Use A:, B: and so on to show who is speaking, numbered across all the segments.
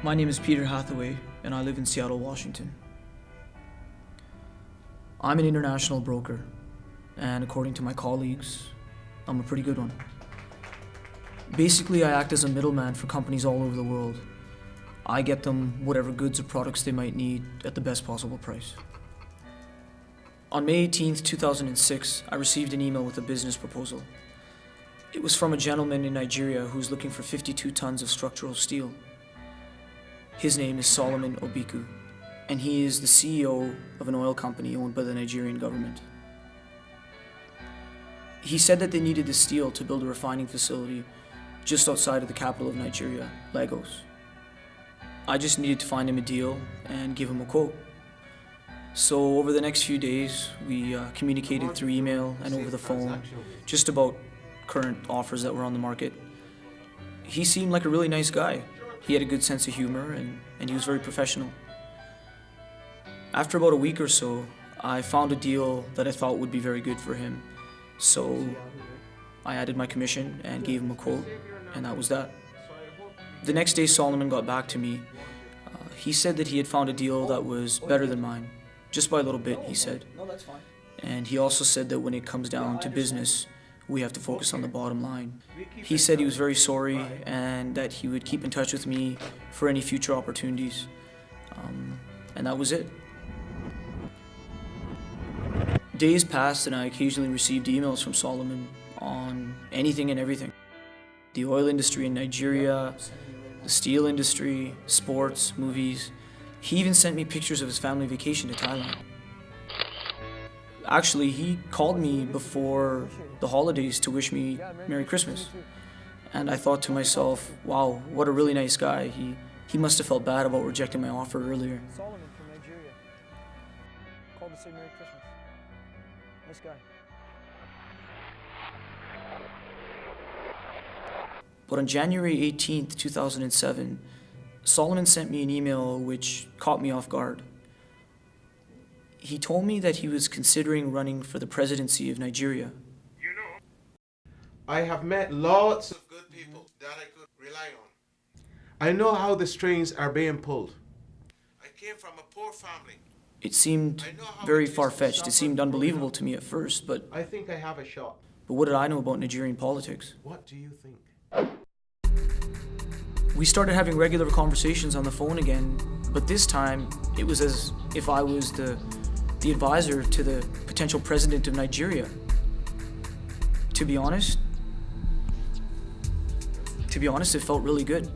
A: My name is Peter Hathaway, and I live in Seattle, Washington. I'm an international broker, and according to my colleagues, I'm a pretty good one. Basically, I act as a middleman for companies all over the world. I get them whatever goods or products they might need at the best possible price. On May 18th, 2006, I received an email with a business proposal. It was from a gentleman in Nigeria who's looking for 52 tons of structural steel. His name is Solomon Obiku, and he is the CEO of an oil company owned by the Nigerian government. He said that they needed the steel to build a refining facility just outside of the capital of Nigeria, Lagos. I just needed to find him a deal and give him a quote. So over the next few days, we communicated through email and over the phone just about current offers that were on the market. He seemed like a really nice guy. He had a good sense of humor and he was very professional. After about a week or so, I found a deal that I thought would be very good for him. So I added my commission and gave him a quote, and that was that. The next day, Solomon got back to me. He said that he had found a deal that was better than mine, just by a little bit, he said. And he also said that when it comes down to business, we have to focus on the bottom line. He said he was very sorry and that he would keep in touch with me for any future opportunities. And that was it. Days passed and I occasionally received emails from Solomon on anything and everything. The oil industry in Nigeria, the steel industry, sports, movies. He even sent me pictures of his family vacation to Thailand. Actually, he called me before the holidays to wish me Merry Christmas. And I thought to myself, wow, what a really nice guy. He must have felt bad about rejecting my offer earlier.
B: Solomon from Nigeria called to say Merry Christmas. Nice guy.
A: But on January 18th, 2007, Solomon sent me an email which caught me off guard. He told me that he was considering running for the presidency of Nigeria.
C: You know, I have met lots of good people that I could rely on. I know how the strings are being pulled. I came from a poor family.
A: It seemed very far-fetched. It seemed unbelievable to me at first, but
C: I think I have a shot.
A: what did I know about Nigerian politics?
C: What do you think?
A: We started having regular conversations on the phone again, but this time it was as if I was the advisor to the potential president of Nigeria. To be honest, it felt really good.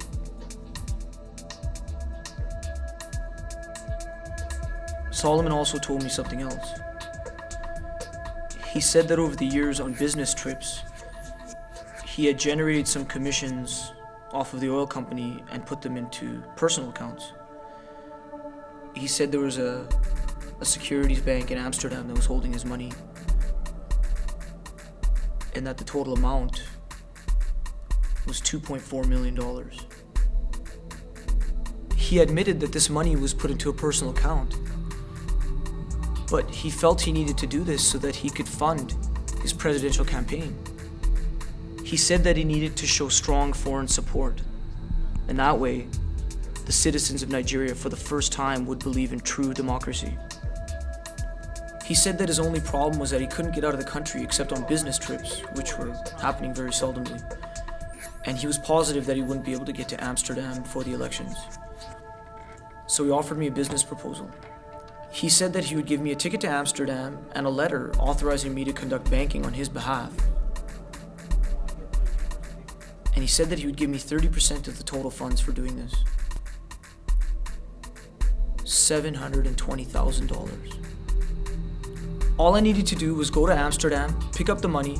A: Solomon also told me something else. He said that over the years on business trips, he had generated some commissions off of the oil company and put them into personal accounts. He said there was a securities bank in Amsterdam that was holding his money, and that the total amount was $2.4 million. He admitted that this money was put into a personal account, but he felt he needed to do this so that he could fund his presidential campaign. He said that he needed to show strong foreign support, and that way, the citizens of Nigeria for the first time would believe in true democracy. He said that his only problem was that he couldn't get out of the country except on business trips, which were happening very seldomly. And he was positive that he wouldn't be able to get to Amsterdam before the elections. So he offered me a business proposal. He said that he would give me a ticket to Amsterdam and a letter authorizing me to conduct banking on his behalf. And he said that he would give me 30% of the total funds for doing this. $720,000. All I needed to do was go to Amsterdam, pick up the money,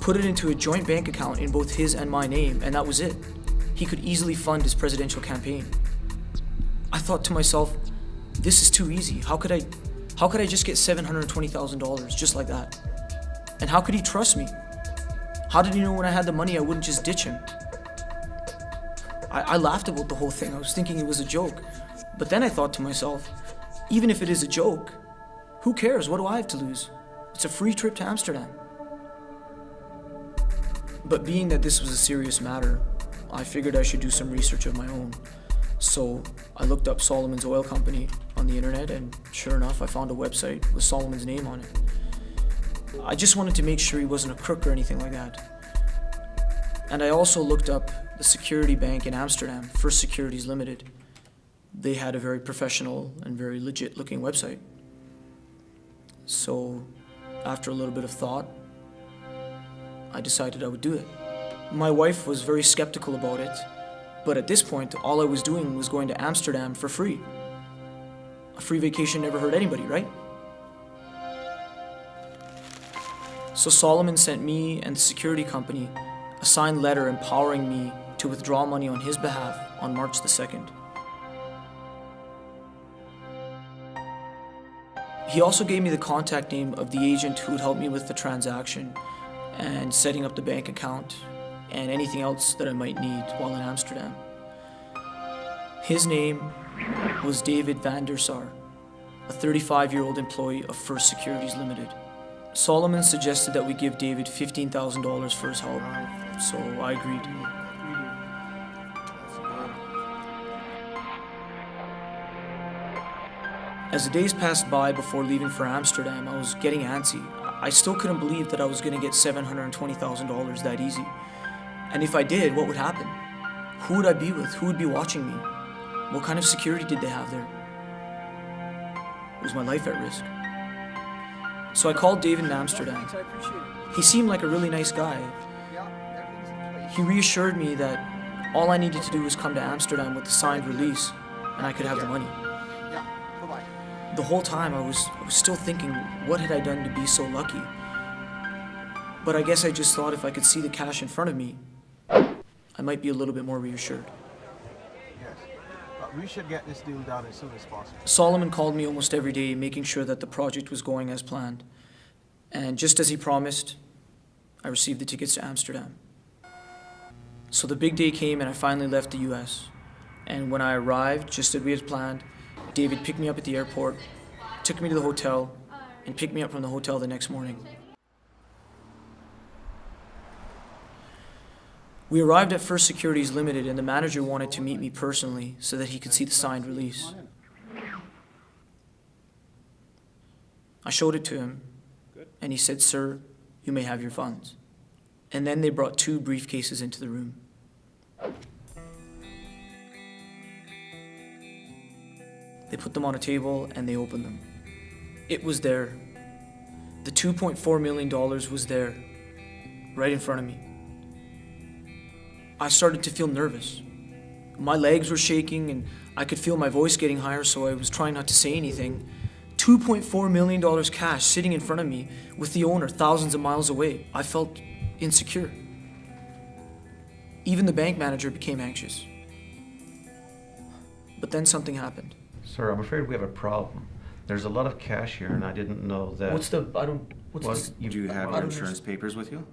A: put it into a joint bank account in both his and my name, and that was it. He could easily fund his presidential campaign. I thought to myself, this is too easy. How could I just get $720,000 just like that? And how could he trust me? How did he know when I had the money I wouldn't just ditch him? I laughed about the whole thing. I was thinking it was a joke. But then I thought to myself, even if it is a joke, who cares? What do I have to lose? It's a free trip to Amsterdam. But being that this was a serious matter, I figured I should do some research of my own. So I looked up Solomon's Oil Company on the internet, and sure enough, I found a website with Solomon's name on it. I just wanted to make sure he wasn't a crook or anything like that. And I also looked up the security bank in Amsterdam, First Securities Limited. They had a very professional and very legit looking website. So after a little bit of thought, I decided I would do it. My wife was very skeptical about it, but at this point, all I was doing was going to Amsterdam for free. A free vacation never hurt anybody, right? So Solomon sent me and the security company a signed letter empowering me to withdraw money on his behalf on March the 2nd. He also gave me the contact name of the agent who would help me with the transaction and setting up the bank account and anything else that I might need while in Amsterdam. His name was David van der Sar, a 35-year-old employee of First Securities Limited. Solomon suggested that we give David $15,000 for his help, so I agreed. As the days passed by before leaving for Amsterdam, I was getting antsy. I still couldn't believe that I was going to get $720,000 that easy. And if I did, what would happen? Who would I be with? Who would be watching me? What kind of security did they have there? Was my life at risk? So I called David in Amsterdam.
B: Thanks, I appreciate it.
A: He seemed like a really nice guy.
B: Yeah, everything's in place.
A: He reassured me that all I needed to do was come to Amsterdam with the signed release, and I could have the money.
B: Yeah, bye-bye.
A: The whole time I was still thinking, what had I done to be so lucky? But I guess I just thought if I could see the cash in front of me, I might be a little bit more reassured.
D: Yes, but we should get this deal done as soon as possible.
A: Solomon called me almost every day, making sure that the project was going as planned. And just as he promised, I received the tickets to Amsterdam. So the big day came and I finally left the US. And when I arrived, just as we had planned, David picked me up at the airport, took me to the hotel, and picked me up from the hotel the next morning. We arrived at First Securities Limited, and the manager wanted to meet me personally so that he could see the signed release. I showed it to him, and he said, "Sir, you may have your funds." And then they brought 2 briefcases into the room. They put them on a table and they opened them. It was there. The $2.4 million was there, right in front of me. I started to feel nervous. My legs were shaking and I could feel my voice getting higher, so I was trying not to say anything. $2.4 million cash sitting in front of me with the owner thousands of miles away. I felt insecure. Even the bank manager became anxious. But then something happened.
E: Sir, I'm afraid we have a problem. There's a lot of cash here, and I didn't know that.
F: Do you have your insurance papers with you?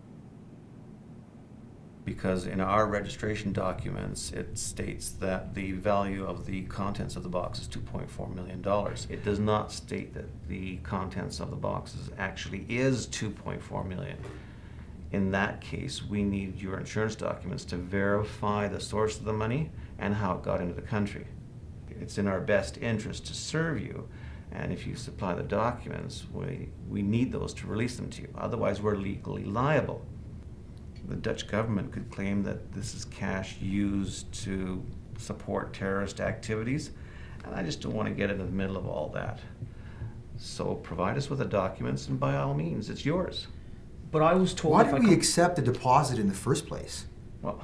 E: Because in our registration documents, it states that the value of the contents of the box is $2.4 million. It does not state that the contents of the boxes actually is $2.4 million. In that case, we need your insurance documents to verify the source of the money and how it got into the country. It's in our best interest to serve you, and if you supply the documents, we need those to release them to you. Otherwise, we're legally liable. The Dutch government could claim that this is cash used to support terrorist activities, and I just don't want to get into the middle of all that. So provide us with the documents, and by all means, it's yours.
A: But I was told
G: Why did we accept a deposit in the first place?
E: Well,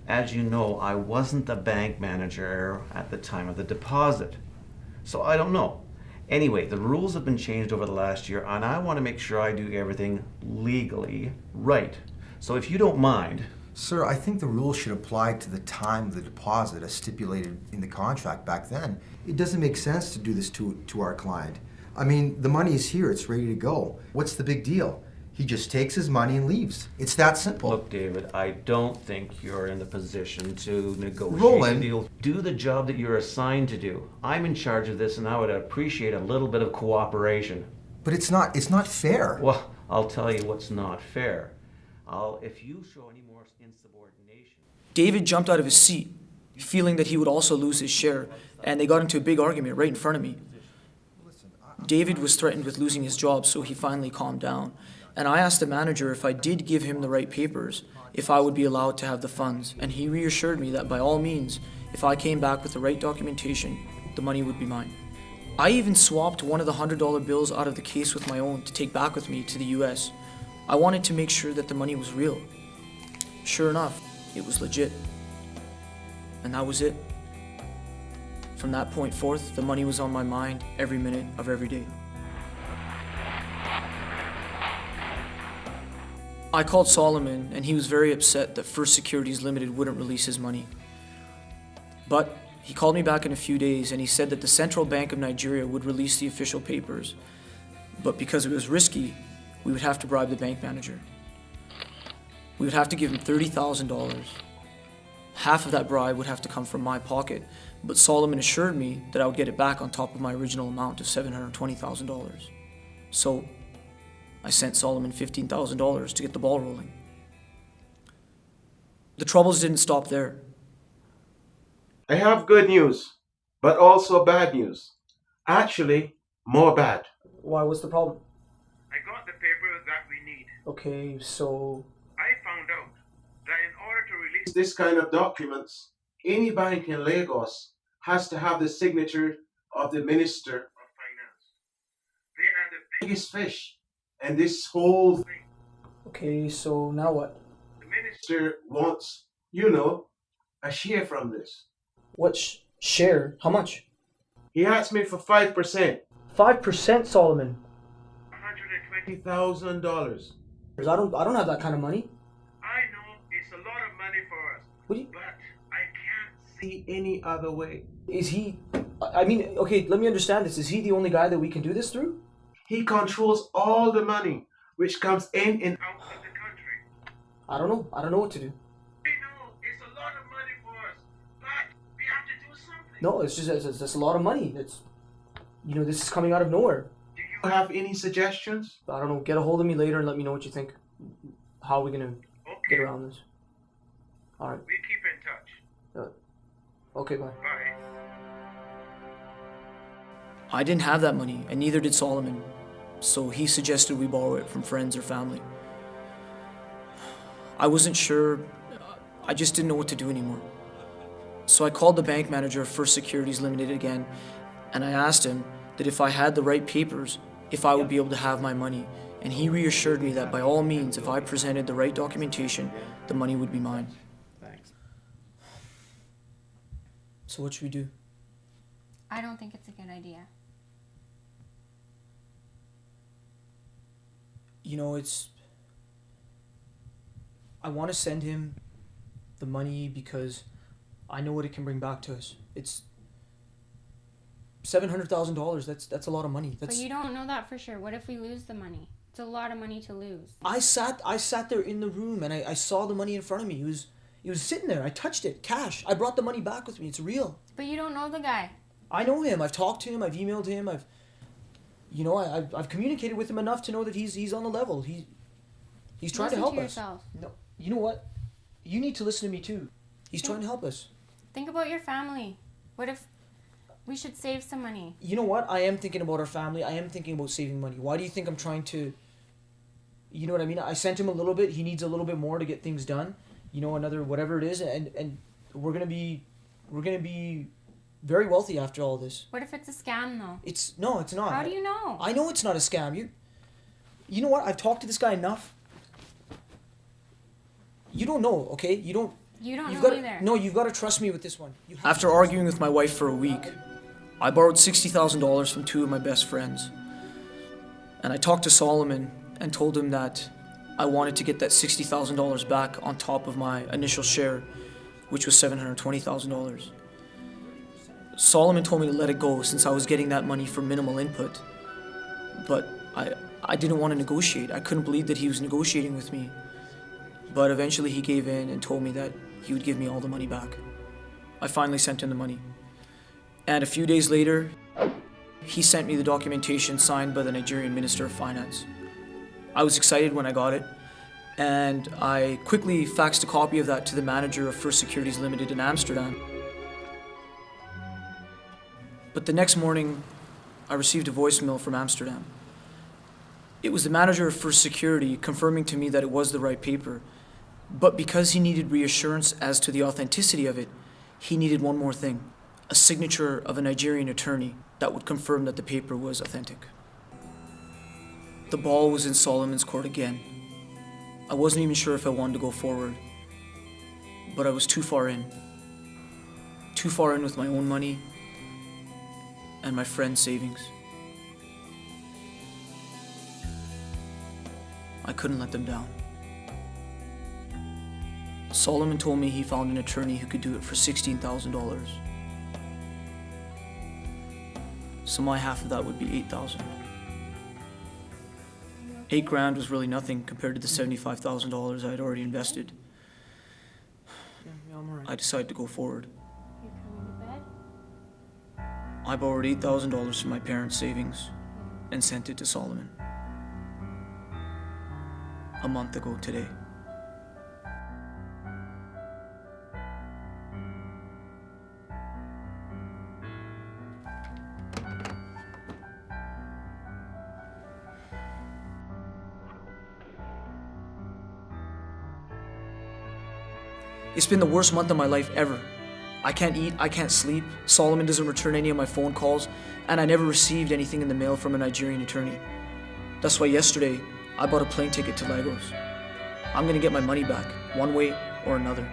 E: as you know, I wasn't the bank manager at the time of the deposit, so I don't know. Anyway, the rules have been changed over the last year, and I want to make sure I do everything legally right. So if you don't mind...
G: Sir, I think the rules should apply to the time of the deposit as stipulated in the contract back then. It doesn't make sense to do this to our client. I mean, the money is here, it's ready to go. What's the big deal? He just takes his money and leaves. It's that simple.
E: Look, David, I don't think you're in the position to negotiate
G: Roland.
E: a deal. Do the job that you're assigned to do. I'm in charge of this, and I would appreciate a little bit of cooperation.
G: But it's not fair.
E: Well, I'll tell you what's not fair. If you show any more insubordination...
A: David jumped out of his seat. feeling that he would also lose his share, and they got into a big argument right in front of me. David was threatened with losing his job, so he finally calmed down. And I asked the manager if I did give him the right papers, if I would be allowed to have the funds, and he reassured me that by all means, if I came back with the right documentation, the money would be mine. I even swapped one of the $100 bills out of the case with my own to take back with me to the US. I wanted to make sure that the money was real. Sure enough, it was legit. And that was it. From that point forth, the money was on my mind every minute of every day. I called Solomon, and he was very upset that First Securities Limited wouldn't release his money. But he called me back in a few days, and he said that the Central Bank of Nigeria would release the official papers. But because it was risky, we would have to bribe the bank manager. We would have to give him $30,000. Half of that bribe would have to come from my pocket, but Solomon assured me that I would get it back on top of my original amount of $720,000. So I sent Solomon $15,000 to get the ball rolling. The troubles didn't stop there.
C: I have good news, but also bad news. Actually, more bad.
B: Why? What's the problem?
C: I got the paper that we need.
B: Okay, so
C: I found out that in order to release this kind of documents, any bank in Lagos has to have the signature of the Minister of Finance. They are the biggest fish in this whole thing.
B: okay, so now what?
C: The minister wants, a share from this.
B: What share? How much?
C: He asked me for 5%,
B: 5%, Solomon.
C: $120,000.
B: I don't have that kind of money.
C: I know it's a lot of money for us,
B: What do you,
C: but I can't see any other way.
B: is he? I mean, okay, let me understand this. Is he the only guy that we can do this through?
C: He controls all the money which comes in and out of the country.
B: I don't know. I don't know what to do.
C: I know it's a lot of money for us, but we have to do something.
B: No, it's just a lot of money. It's, this is coming out of nowhere.
C: Do you have any suggestions?
B: I don't know. Get a hold of me later and let me know what you think. How are we gonna get around this? All right.
C: We keep in touch.
B: Okay, bye.
C: Bye.
A: I didn't have that money, and neither did Solomon, so he suggested we borrow it from friends or family. I wasn't sure, I just didn't know what to do anymore. So I called the bank manager of First Securities Limited again, and I asked him that if I had the right papers, if I would be able to have my money, and he reassured me that by all means, if I presented the right documentation, the money would be mine.
E: Thanks.
A: So what should we do?
H: I don't think it's a good idea.
A: I want to send him the money because I know what it can bring back to us. It's $700,000. That's a lot of money.
H: But you don't know that for sure. What if we lose the money? It's a lot of money to lose.
A: I sat there in the room and I saw the money in front of me. It was sitting there. I touched it, cash. I brought the money back with me. It's real.
H: But you don't know the guy.
A: I know him. I've talked to him. I've emailed him. I've communicated with him enough to know that he's on the level. He's trying to help us.
H: Yourself.
A: No, you know what? You need to listen to me too. He's trying to help us.
H: Think about your family. What if we should save some money?
A: You know what? I am thinking about our family. I am thinking about saving money. Why do you think I'm trying to? You know what I mean? I sent him a little bit. He needs a little bit more to get things done. Another whatever it is, and we're gonna be very wealthy after all this.
H: What if it's a scam though?
A: It's not.
H: How do you know?
A: I know it's not a scam. You know what? I've talked to this guy enough. You don't know, okay? You don't know
H: either.
A: No, you've got to trust me with this one. After arguing with my wife for a week, I borrowed $60,000 from two of my best friends. And I talked to Solomon and told him that I wanted to get that $60,000 back on top of my initial share, which was $720,000. Solomon told me to let it go since I was getting that money for minimal input. But I didn't want to negotiate. I couldn't believe that he was negotiating with me. But eventually he gave in and told me that he would give me all the money back. I finally sent him the money. And a few days later, he sent me the documentation signed by the Nigerian Minister of Finance. I was excited when I got it, and I quickly faxed a copy of that to the manager of First Securities Limited in Amsterdam. But the next morning, I received a voicemail from Amsterdam. It was the manager of First Security confirming to me that it was the right paper. But because he needed reassurance as to the authenticity of it, he needed one more thing: a signature of a Nigerian attorney that would confirm that the paper was authentic. The ball was in Solomon's court again. I wasn't even sure if I wanted to go forward, but I was too far in. Too far in with my own money and my friend's savings. I couldn't let them down. Solomon told me he found an attorney who could do it for $16,000. So my half of that would be $8,000. $8,000 was really nothing compared to the $75,000 I had already invested.
B: Yeah, I'm alright.
A: I decided to go forward.
H: You coming to bed?
A: I borrowed $8,000 from my parents' savings and sent it to Solomon. A month ago today. It's been the worst month of my life ever. I can't eat, I can't sleep, Solomon doesn't return any of my phone calls, and I never received anything in the mail from a Nigerian attorney. That's why yesterday, I bought a plane ticket to Lagos. I'm gonna get my money back, one way or another.